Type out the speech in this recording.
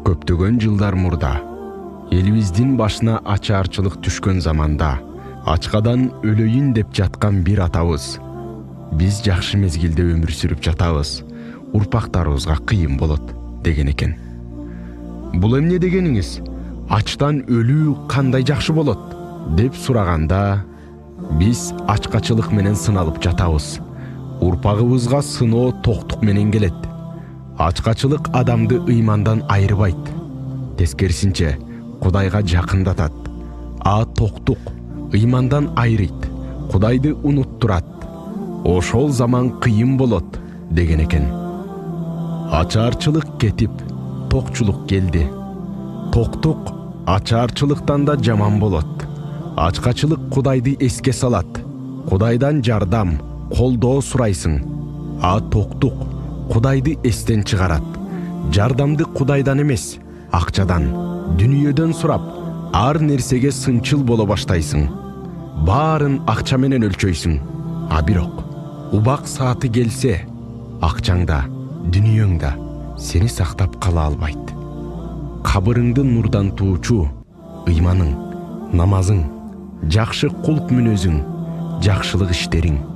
Көптөгөн жылдар мурда элибиздин башына ачаарчылык түшкөн заманда ачкадан өлөйүн деп жаткан бир атабыз биз жакшы мезгилде өмүр сүрүп жатабыз, урпактарыбызга кыйын болот деген экен. Бул эмне дегениңиз? Ачтан өлүү кандай жакшы болот деп сураганда биз ачкачылык менен сыналып жатабыз. Урпагыбызга сыноо токтук менен келет. Ачкачылык адамды ыймандан айырбайт. Тескерисинче, Кудайга жакындатат. Токтук ыймандан айрыйт, Кудайды унуттурат. Ошол заман кыйын болот деген экен. Ачаарчылык кетип, токчулук келди. Токтук ачаарчылыктан да жаман болот. Ачкачылык Кудайды эске салат. Кудайдан жардам, колдоо сурайсың. Токтук Кудайды эстен чыгарат. Жардамды Кудайдан эмес, акчадан, дүнүйөдөн сурап, ар нерсеге сынчыл боло баштайсың. Баарын акча менен өлчөйсүң. Бирок убак сааты келсе, акчаңда, дүнүйөңдө сени сактап кала албайт. Кабырыңды нурдан туучу ыйманың, намазың, жакшы кулк мүнөзүң, жакшылык иштериң